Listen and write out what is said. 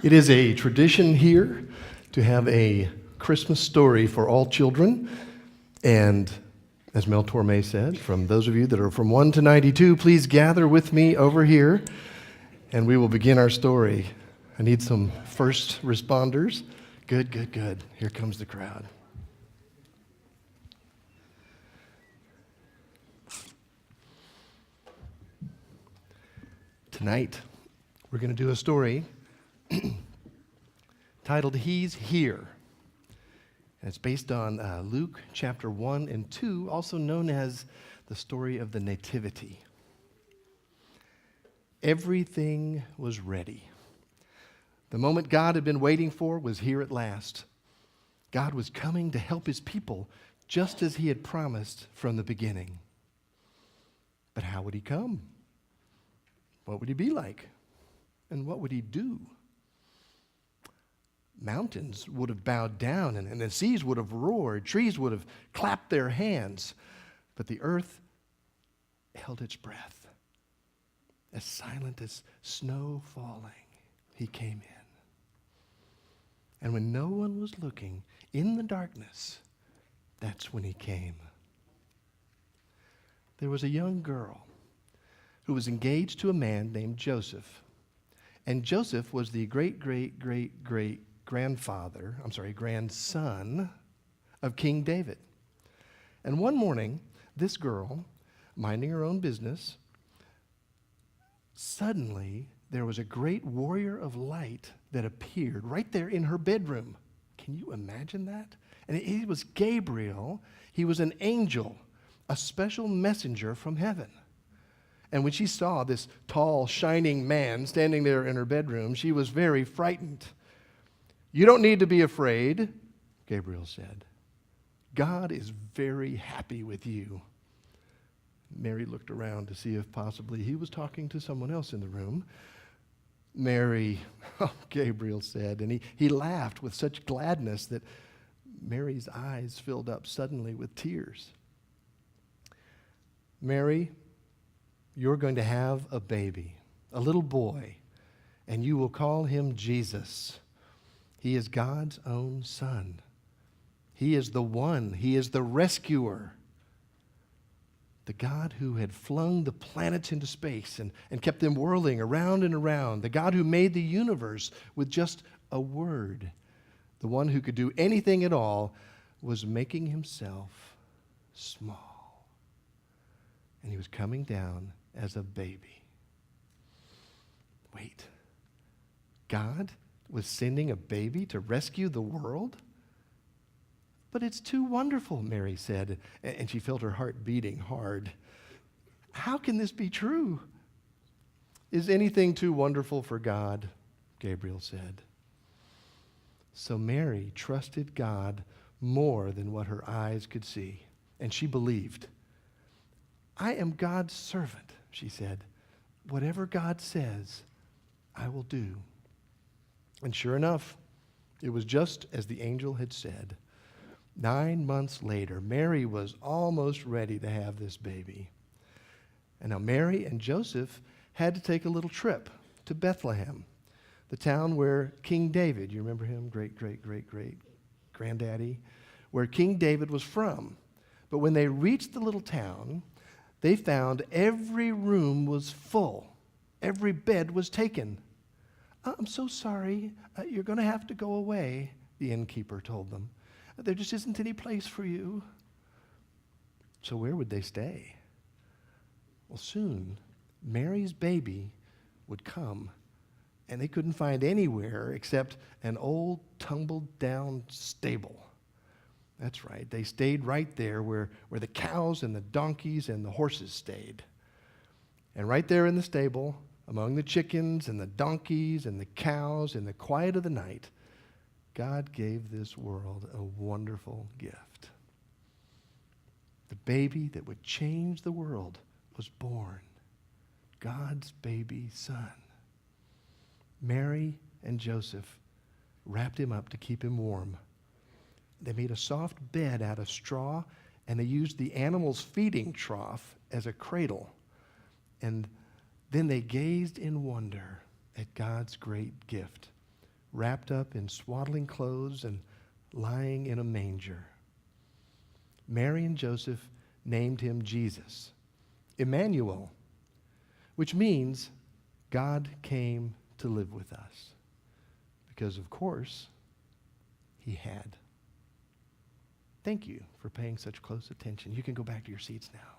It is a tradition here to have a Christmas story for all children. And as Mel Torme said, from those of you that are from 1 to 92, please gather with me over here and we will begin our story. I need some first responders. Good, good, good. Here comes the crowd. Tonight, we're going to do a story titled He's Here. And it's based on Luke chapter 1 and 2, also known as the story of the Nativity. Everything was ready. The moment God had been waiting for was here at last. God was coming to help his people just as he had promised from the beginning. But how would he come? What would he be like? And what would he do? Mountains would have bowed down, and the seas would have roared. Trees would have clapped their hands. But the earth held its breath. As silent as snow falling, he came in. And when no one was looking, in the darkness, that's when he came. There was a young girl who was engaged to a man named Joseph. And Joseph was the grandson of King David. And one morning, this girl, minding her own business, suddenly there was a great warrior of light that appeared right there in her bedroom. Can you imagine that? And he was Gabriel. He was an angel, a special messenger from heaven. And when she saw this tall, shining man standing there in her bedroom, she was very frightened. "You don't need to be afraid," Gabriel said. "God is very happy with you." Mary looked around to see if possibly he was talking to someone else in the room. "Mary," Gabriel said, and he laughed with such gladness that Mary's eyes filled up suddenly with tears. "Mary, you're going to have a baby, a little boy, and you will call him Jesus. He is God's own son. He is the one. He is the rescuer. The God who had flung the planets into space and kept them whirling around and around. The God who made the universe with just a word. The one who could do anything at all was making himself small. And he was coming down as a baby." Wait, God was sending a baby to rescue the world? "But it's too wonderful," Mary said, and she felt her heart beating hard. "How can this be true?" "Is anything too wonderful for God?" Gabriel said. So Mary trusted God more than what her eyes could see, and she believed. "I am God's servant," she said. "Whatever God says, I will do." And sure enough, it was just as the angel had said. 9 months later, Mary was almost ready to have this baby. And now Mary and Joseph had to take a little trip to Bethlehem, the town where King David, you remember him, great-granddaddy, where King David was from. But when they reached the little town, they found every room was full. Every bed was taken. "I'm so sorry. You're going to have to go away," the innkeeper told them. "There just isn't any place for you." So where would they stay? Well, soon, Mary's baby would come, and they couldn't find anywhere except an old, tumbled-down stable. That's right. They stayed right there where the cows and the donkeys and the horses stayed. And right there in the stable, among the chickens and the donkeys and the cows in the quiet of the night, God gave this world a wonderful gift. The baby that would change the world was born, God's baby son. Mary and Joseph wrapped him up to keep him warm. They made a soft bed out of straw, and they used the animal's feeding trough as a cradle. And then they gazed in wonder at God's great gift, wrapped up in swaddling clothes and lying in a manger. Mary and Joseph named him Jesus, Emmanuel, which means God came to live with us. Because, of course, he had. Thank you for paying such close attention. You can go back to your seats now.